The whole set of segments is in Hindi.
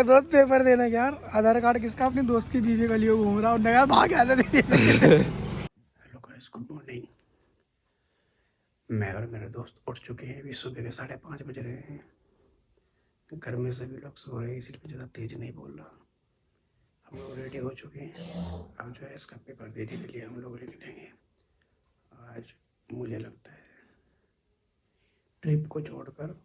दोस्त पेपर देना यार, आधार कार्ड किसका, अपनी दोस्त की बीवी का लिए घूम रहा और नया भाग आया था। Hello guys, good morning. मैं और मेरे दोस्त उठ चुके हैं, अभी सुबह के 5:30 बज रहे हैं। घर में सभी लोग सो रहे हैं, इसलिए ज़्यादा तेज नहीं बोल रहा। हम लोग रेडी हो चुके हैं, अब जो है इसका पेपर देने के लिए हम लोग निकलेंगे। आज मुझे लगता है ट्रिप को छोड़कर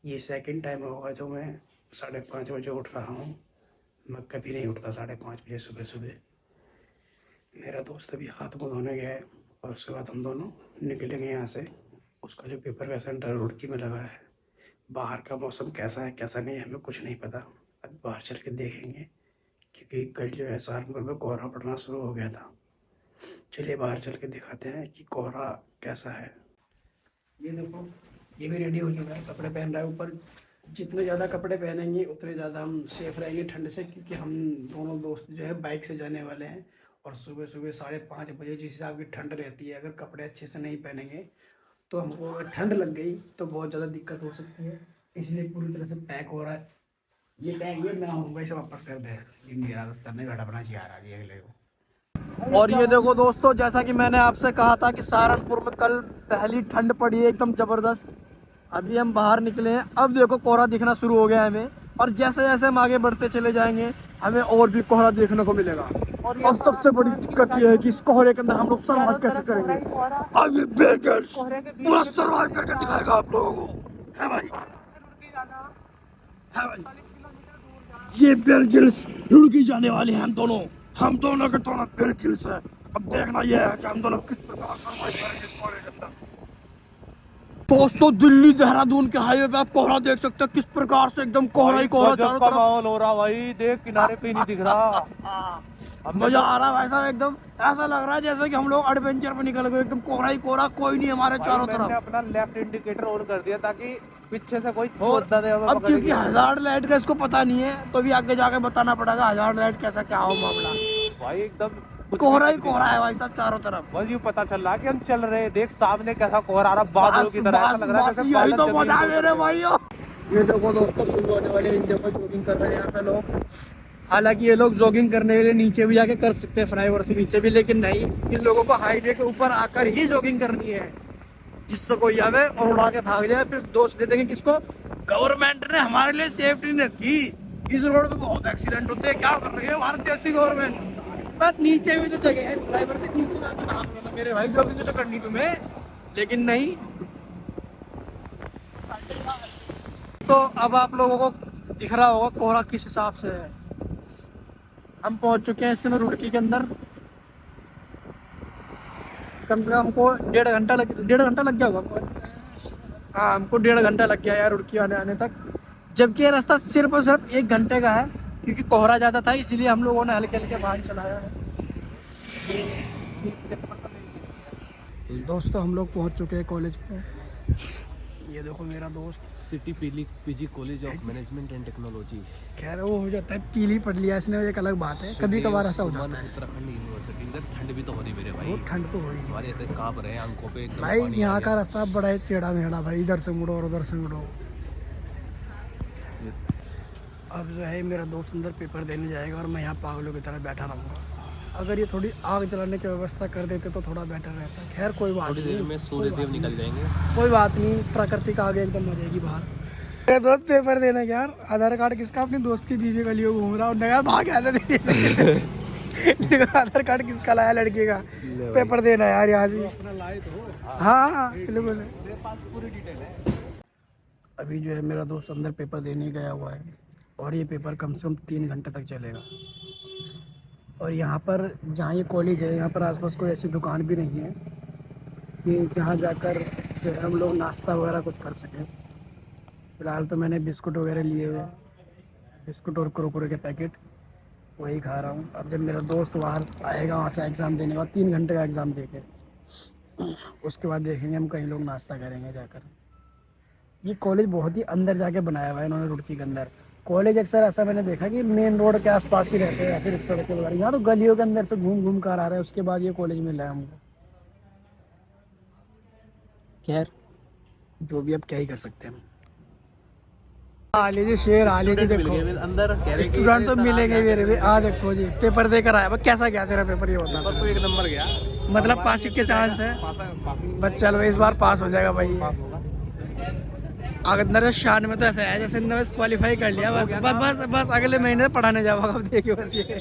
ये सेकंड टाइम होगा जो मैं 5:30 बजे उठ रहा हूँ। मैं कभी नहीं उठता 5:30 बजे सुबह सुबह। मेरा दोस्त अभी हाथ मुँह धोने गया है और उसके बाद हम दोनों निकलेंगे यहाँ से। उसका जो पेपर का सेंटर रुड़की में लगा है। बाहर का मौसम कैसा है कैसा नहीं है हमें कुछ नहीं पता, अब बाहर चल के देखेंगे, क्योंकि कल जो है सहारनपुर में कोहरा पड़ना शुरू हो गया था। चलिए बाहर चल के दिखाते हैं कि कोहरा कैसा है। ये देखो, ये भी रेडी हो चुका है, कपड़े पहन रहा है ऊपर। जितने ज़्यादा कपड़े पहनेंगे उतने ज़्यादा हम सेफ रहेंगे ठंड से, क्योंकि हम दोनों दोस्त जो है बाइक से जाने वाले हैं। और सुबह सुबह 5:30 बजे जिस हिसाब की ठंड रहती है, अगर कपड़े अच्छे से नहीं पहनेंगे तो हमको अगर ठंड लग गई तो बहुत ज़्यादा दिक्कत हो सकती है। इसलिए पूरी तरह से पैक हो रहा है। ये पैक ये मैं आऊँगा, इसे वापस कर दे। ये मेरा दफ्तर में घाटा बना चाहिए आ रही है अगले को। और ये देखो दोस्तों, जैसा कि मैंने आपसे कहा था कि सहारनपुर में कल पहली ठंड पड़ी है एकदम ज़बरदस्त। अभी हम बाहर निकले हैं, अब देखो कोहरा दिखना शुरू हो गया है हमें। और जैसे जैसे हम आगे बढ़ते चले जाएंगे हमें और भी कोहरा देखने को मिलेगा। और सबसे बड़ी दिक्कत ये है कि इस कोहरे के अंदर हम लोग सर्वाइव कैसे करेंगे। अब ये बेयर ग्रिल्स पूरा सर्वाइव करके दिखाएगा आप लोगों को, है भाई, है भाई। ये बेयर ग्रिल्स रुड़की जाने वाले हैं हम दोनों के दोनों बेयर ग्रिल्स हैं। अब देखना ये है कि हम दोनों किस प्रकार सर्वाइव करेंगे इस कोहरे के अंदर। दोस्तों, दिल्ली देहरादून के हाईवे पे आप कोहरा देख सकते हैं, किस प्रकार से एकदम कोहरा ही कोहरा चारों तरफ। माहौल हो रहा भाई, देख किनारे पे ही नहीं दिख रहा। मजा आ रहा है भाई साहब, एकदम ऐसा लग रहा है जैसे कि हम लोग एडवेंचर पे निकल गए। एकदम कोहरा ही कोहरा, कोई नहीं हमारे चारों तरफ। मैंने अपना लेफ्ट इंडिकेटर ऑन कर दिया ताकि पीछे से कोई और चोदना दे हमें अब पकड़ क्योंकि के। हजार्ड लाइट का इसको पता नहीं है, तो भी आगे जाके बताना पड़ेगा हजार्ड लाइट कैसा क्या हो मामला। भाई एकदम कुछ भी कोहरा ही दिख नहीं कोहरा रहा। है भाई साहब चारों तरफ। बस यूँ पता चल रहा कि हम चल रहे हैं, देख सामने कैसा कोहरा आ रहा, बादलों बस की तरह ऐसा बस लग रहा है बस जैसे यही बादल तो जमीन मजा पे है उतर मेरे रहे हैं। भाइयों। ये देखो दोस्तों, शुरू होने वाले इन देखो जॉगिंग कर रहे हैं यहाँ पे लोग। हालांकि ये लोग जॉगिंग करने के लिए नीचे भी जाके कर सकते हैं, फ्लाईओवर से नीचे भी, लेकिन नहीं, इन लोगों को हाईवे के ऊपर आकर ही जॉगिंग करनी है। जिससे कोई आवे और उड़ा के भाग जाए, फिर दोष दे देंगे किसको, गवर्नमेंट ने हमारे लिए सेफ्टी नहीं रखी, इस रोड पे बहुत एक्सीडेंट होते हैं, क्या कर रही है भारत देश की गवर्नमेंट। बस नीचे भी तो जगह है, इस फ्लाईओवर से नीचे जाके भाग लो ना मेरे भाई, जॉगिंग तो करनी तुम्हें, लेकिन नहीं। तो अब आप लोगों को दिख रहा होगा कोहरा किस हिसाब से है। हम पहुंच चुके हैं इस समय रुड़की के अंदर। कम से कम हमको डेढ़ घंटा लग गया होगा हमको। हाँ, हमको 1.5 घंटा लग गया यार रुड़की आने आने तक, जबकि ये रास्ता सिर्फ और सिर्फ 1 घंटे का है, क्योंकि कोहरा ज़्यादा था इसीलिए हम लोगों ने हल्के हल्के वाहन चलाया है। दोस्तों, हम लोग पहुंच चुके हैं कॉलेज पे। ये देखो मेरा दोस्त, city PG college of management and technology. खैर वो हो जाता है, पीली पढ़ लिया इसने, एक अलग बात है, कभी कभार ऐसा हो जाता है। उत्तराखंड यूनिवर्सिटी, इधर ठंड भी तो हो रही मेरे भाई, बहुत ठंड तो हो ही हमारे इधर कांप रहे हैं आंखों पे एकदम भाई। पानी आ यहाँ गया। का रास्ता बड़ा ही टेढ़ा मेढ़ा भाई, इधर से मुड़ो और उधर से मुड़ो। अब जो है मेरा दोस्त अंदर पेपर देने जाएगा और मैं यहाँ पागलों की तरह बैठा रहूँगा। अगर ये थोड़ी आग जलाने की व्यवस्था कर देते तो थोड़ा बेटर रहता। खैर कोई बात नहीं, थोड़ी देर में सूर्य देव निकल जाएंगे। कोई बात नहीं, प्रकृति का आगे एकदम आ जाएगी बाहर। मेरा दोस्त पेपर देना यार, आधार कार्ड किसका, अपनी दोस्त की बीवी का लिए घूम रहा और नया भाग आया था। आधार कार्ड किसका लाया, लड़के का। पेपर देना यार यहाँ से। हाँ हाँ बिल्कुल, मेरे पास पूरी डिटेल है। अभी जो है मेरा दोस्त अंदर पेपर देने गया हुआ है और ये पेपर कम से कम 3 घंटे तक चलेगा। और यहाँ पर जहाँ ये कॉलेज है, यहाँ पर आसपास कोई ऐसी दुकान भी नहीं है कि जहाँ जाकर जो है हम लोग नाश्ता वगैरह कुछ कर सकें। फिलहाल तो मैंने बिस्कुट वगैरह लिए हुए हैं, बिस्कुट और कुरकुरे के पैकेट, वही खा रहा हूँ। अब जब मेरा दोस्त बाहर आएगा वहाँ से एग्ज़ाम देने के बाद, 3 घंटे का एग्ज़ाम देके, उसके बाद देखेंगे हम कहीं लोग नाश्ता करेंगे जाकर। ये कॉलेज बहुत ही अंदर जाके बनाया हुआ है इन्होंने रुड़की के अंदर। कॉलेज अक्सर ऐसा मैंने देखा कि मेन रोड के आसपास ही रहते हैं या फिर सड़कें वगैरह, यहाँ तो गलियों के अंदर से घूम घूम कर आ रहे हैं, उसके बाद ये कॉलेज मिल रहा है हमको। खैर जो भी, अब क्या ही कर सकते हैं हम। आ लीजिए शेर, आ लीजिए। देखो अंदर स्टूडेंट तो मिलेंगे मेरे भी। आ देखो जी, पेपर देकर आया। बस कैसा गया तेरा पेपर, ये बता। तो 1 नंबर गया, मतलब पासिंग के चांस है। बस चलो इस बार पास हो जाएगा भाई। अगर 96 में तो ऐसा है जैसे ने बस क्वालिफाई कर लिया। बस बस बस बस अगले महीने पढ़ाने जाओगा। अब देखिए बस ये।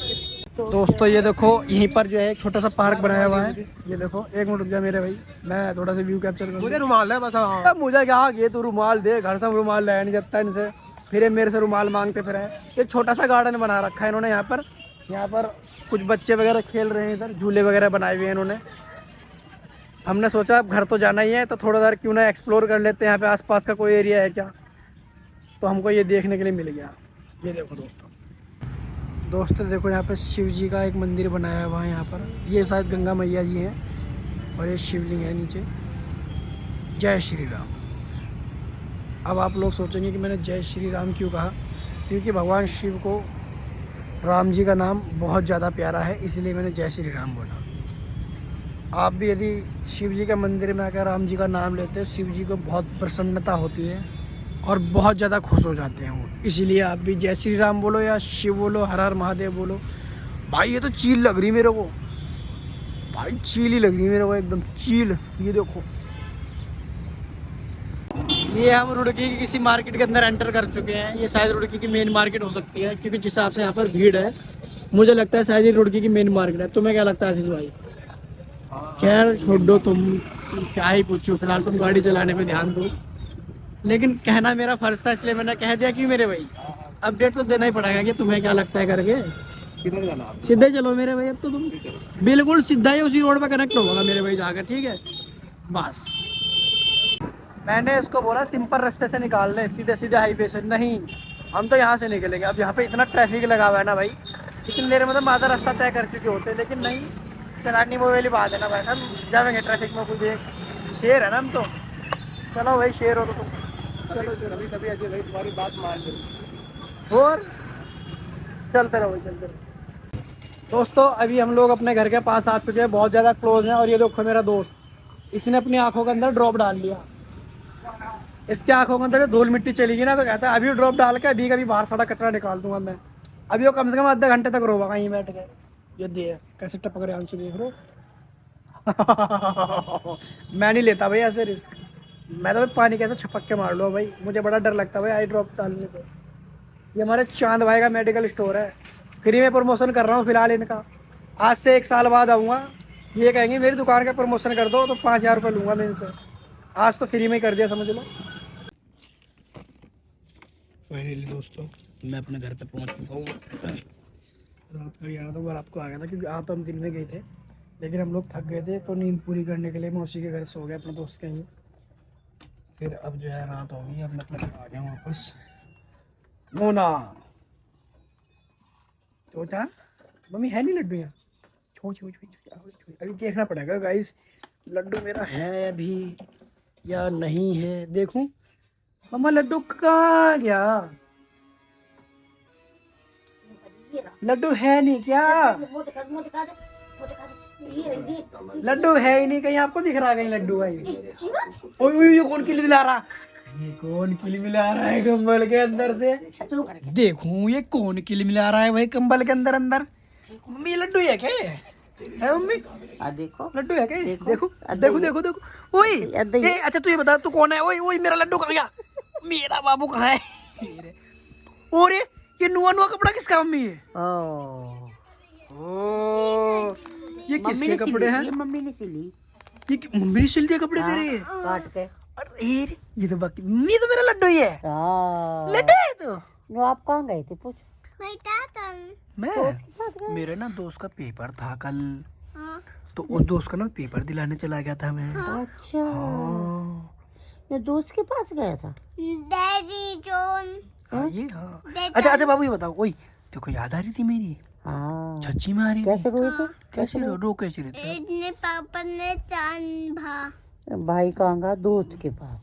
दोस्तों ये देखो यहीं पर जो है एक छोटा सा पार्क बनाया हुआ है। ये देखो, एक मिनट रुक जा मेरे भाई, मैं थोड़ा सा व्यू कैप्चर करूँ। मुझे रुमाल है बस। मुझे क्या, ये तू रुमाल दे, घर से रुमाल लाया नहीं जाता इनसे, फिर ये मेरे से रुमाल मांगते फिर है। ये छोटा सा गार्डन बना रखा है इन्होंने यहाँ पर कुछ बच्चे वगैरह खेल रहे हैं। इधर झूले वगैरह बनाए हुए हैं इन्होंने। हमने सोचा अब घर तो जाना ही है तो थोड़ा देर क्यों ना एक्सप्लोर कर लेते हैं यहाँ पे आसपास का कोई एरिया है क्या। तो हमको ये देखने के लिए मिल गया। ये देखो दोस्तों देखो यहाँ पे शिव जी का एक मंदिर बनाया हुआ है यहाँ पर। ये शायद गंगा मैया जी हैं और ये शिवलिंग है नीचे। जय श्री राम। अब आप लोग सोचेंगे कि मैंने जय श्री राम क्यों कहा, क्योंकि भगवान शिव को राम जी का नाम बहुत ज़्यादा प्यारा है, इसलिए मैंने जय श्री राम बोला। आप भी यदि शिव जी के मंदिर में आकर राम जी का नाम लेते हो, शिव जी को बहुत प्रसन्नता होती है और बहुत ज़्यादा खुश हो जाते हैं वो। इसीलिए आप भी जय श्री राम बोलो या शिव बोलो, हर हर महादेव बोलो। भाई ये तो चील लग रही मेरे को, भाई चील ही लग रही मेरे को, एकदम चील। ये देखो, ये हम रुड़की की किसी मार्केट के अंदर एंटर कर चुके हैं। ये शायद रुड़की की मेन मार्केट हो सकती है, क्योंकि जिस हिसाब से यहाँ पर भीड़ है मुझे लगता है शायद ये रुड़की की मेन मार्केट है। तुम्हें क्या लगता है आशीष भाई? खैर छोड़ दो, तुम क्या ही पूछो, फिलहाल तुम गाड़ी चलाने पे ध्यान दो। लेकिन कहना मेरा फर्ज था इसलिए मैंने कह दिया। कि मेरे भाई अपडेट तो देना ही पड़ेगा कि तुम्हें क्या लगता है करके। सीधे चलो मेरे भाई, अब तो तुम बिल्कुल सीधा ही उसी रोड पे कनेक्ट होगा मेरे भाई जाकर, ठीक है। बस मैंने इसको बोला सिंपल रास्ते से निकाल ले, सीधे सीधे हाईवे से नहीं, हम तो यहाँ से निकलेंगे। अब यहाँ पे इतना ट्रैफिक लगा हुआ है ना भाई, लेकिन मेरे मतलब आधा रास्ता तय कर चुके होते, लेकिन नहीं, चलानी वो वाली बात है ना भाई, हम जाएंगे ट्रैफिक में। कुछ शेर है ना हम तो। चलो भाई शेर हो तो तुम कभी कभी ऐसे भाई तुम्हारी बात मान लो और चलते रहो चलते रहो। दोस्तों अभी हम लोग अपने घर के पास आ चुके हैं, बहुत ज़्यादा क्लोज हैं। और ये देखो मेरा दोस्त, इसने अपनी आंखों के अंदर ड्रॉप डाल लिया। इसके आंखों के अंदर धूल मिट्टी चली गई ना, तो कहता है अभी ड्रॉप डाल के अभी कभी बाहर सारा कचरा निकाल दूंगा मैं। अभी वो कम से कम आधे घंटे तक रोगा कहीं बैठ के। ये दिए कैसे टपक रहे आंसू, देख लो। मैं नहीं लेता भाई ऐसे रिस्क। मैं तो भाई पानी कैसे छपक के मार लो भाई, मुझे बड़ा डर लगता है भाई आई ड्रॉप डालने पे। ये हमारे चांद भाई का मेडिकल स्टोर है, फ्री में प्रमोशन कर रहा हूँ फिलहाल इनका। आज से 1 साल बाद आऊँगा, ये कहेंगे मेरी दुकान का प्रमोशन कर दो तो 5000 रुपये लूँगा मैं इनसे। आज तो फ्री में कर दिया समझ लो। फाइनली दोस्तों मैं अपने घर पे पहुंच चुका हूँ। रात का याद होगा, रात को आ गया था क्योंकि आज तो हम दिन में गए थे, लेकिन हम लोग थक गए थे तो नींद पूरी करने के लिए मैं उसी के घर सो गया अपने दोस्त के ही। फिर अब जो है रात हो गई, अब मैं अपने घर आ गया हूँ वापस। मोना छोटा मम्मी है नहीं लड्डू यहाँ, छो छो छो छो। अभी देखना पड़ेगा गाइस लड्डू मेरा है अभी या नहीं है। देखूं मम्मा लड्डू कहाँ गया, लड्डू है नहीं क्या? लड्डू है ही नहीं कहीं, आपको दिख रहा है कहीं लड्डू भाई? ओए ये कौन किल मिला रहा, ये कौन किल मिला रहा है कंबल के अंदर से? देखूं ये कौन किल मिला रहा है भाई कंबल के अंदर अंदर। मम्मी ये लड्डू है क्या? है मम्मी देखो लड्डू है क्या? देखो देखो देखो देखो। ओए अच्छा तू ये बता तू कौन है? ओए ओए मेरा लड्डू कहाँ गया? मेरा बाबू कहाँ है? और ये नुआ नुआ कपड़ा किसका मम्मी है? ओ ये किसके कपड़े हैं? ये मम्मी ने सिली। ये मम्मी ने सिल दिए कपड़े तेरे काट के। अरे ये तो बाकी मम्मी तो मेरा लड्डू ही है। लड्डू है तो आप कहाँ गए थे पूछ? मैं मेरे ना दोस्त का पेपर था कल, तो उस दोस्त का ना पेपर दिलाने चला गया था मैं। अच्छा हाँ। मैं दोस्त के पास गया था। Daddy John. हाँ ये हाँ। अच्छा अच्छा बाबू ये बताओ, ओए देखो याद आ रही थी मेरी? हाँ सच्ची में आ रही कैसे रोए थे? कैसे रो कैसे रहे थे? इतने पापा ने चांद भा भाई कहाँ गया? दोस्त के पास।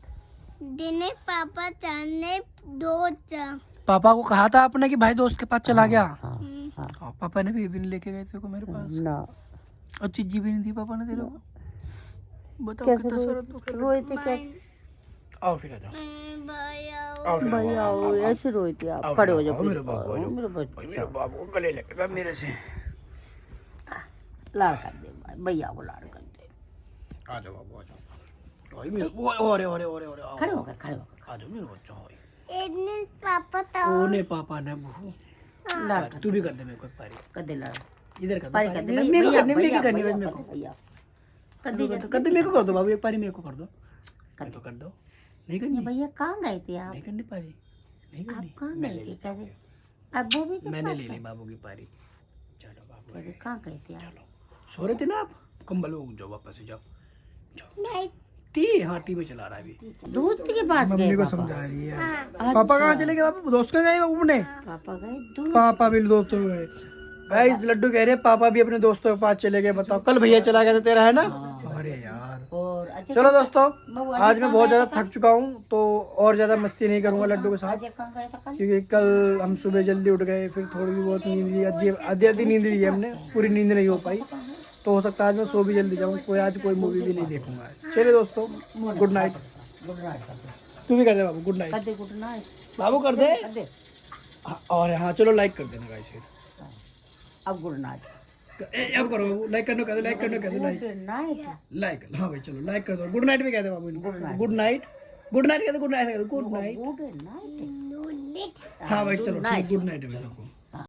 दिने पापा चांदने दो चा पापा को कहा था आपने कि भाई दोस्त के पास चला गया? हाँ हाँ हाँ, पापा ने भी नहीं लेके गए थे को मेरे पास ना। और चीजी भी नहीं थी पापा ने तेरे को। बताओ कैसे कितना सारा दुख है। रोए थे कैसे? आओ फिर आ जाओ, भैया आओ फिर, भैया आओ, वो आओ, आओ, ऐसे रोते आप आओ खड़े फिर, हो जाओ आओ, मेरे please। बाबू, आ जाओ। मेरे भाई, बच्चा मेरे बाबू को गले लगेगा मेरे से। लाड़ कर दे भाई, भैया को लाड़ कर दे। आ जाओ बाबू, आ जाओ भाई, मेरे अरे अरे अरे अरे आओ, खड़े हो गए, खड़े हो गए। आ जाओ मेरे बच्चा भाई। इतने पापा था ओने पापा ने बहू, लाड़ कर तू भी कर दे मेरे को एक पारी, कर दे लाड़। इधर कर दो पारी पारी। कर दे मेरे भैया, को करनी, भैया, मेरे को करनी है भैया, मेरे को, भैया। कर कर दे दो, कर दो, मेरे को कर दो बाबू, एक पारी मेरे को कर दो, कर मेरे दे। को कर दो। नहीं करनी, भैया कहाँ गए थे आप? नहीं करनी पारी, नहीं आप करनी, कहाँ मैं गए ले थे? ली कह बाबू रहे की। अब वो भी के मैंने पास ले ली गए? बाबू की पारी। चलो बाबू, कह रहे कहाँ गए थे आप? चलो, सो रहे थे ना आप, कंबल में जाओ, वापस से जाओ, जाओ। नहीं टी, हाँ टी में चला रहा है अभी। दोस्त के पास गए मम्मी को पापा? समझा रही है। हाँ पापा कहाँ चले गए? पापा दोस्त के गए घूमने। पापा गए दूर। पापा भी दोस्तों के गए। गाइस लड्डू कह रहे हैं पापा भी अपने दोस्तों के पास चले गए। बताओ, कल भैया चला गया था तेरा, है ना? अरे यार। और अच्छा चलो दोस्तों, बबू, आज मैं बहुत ज्यादा कहाँ थक चुका हूँ, तो और ज्यादा मस्ती नहीं करूंगा लड्डू के साथ, अजय कहाँ गया था कल? क्योंकि कल हम सुबह जल्दी उठ गए, फिर थोड़ी भी बहुत नींद ली, आधी आधी नींद ली है हमने, पूरी नींद नहीं हो पाई, तो हो सकता है आज मैं सो भी जल्दी जाऊँ, आज कोई मूवी भी नहीं देखूंगा। चलिए दोस्तों, गुड नाइट। गुड नाइट कर दे। तू भी कर दे बाबू, गुड नाइट। कर दे गुड नाइट। बाबू कर दे। कर दे। और हाँ चलो लाइक कर देना गाइस फिर। अब गुड नाइट। अब करो बाबू, लाइक करना कह दो, लाइक करना कह दो, लाइक गुड नाइट। लाइक। हाँ भाई चलो लाइक कर दो, गुड नाइट भी कह दे बाबू इनको। Good night. Good night, good night कह दो, गुड नाइट कह दो, गुड नाइट। Good night. हाँ भाई चलो Good night. गुड नाइट है भाई सबको।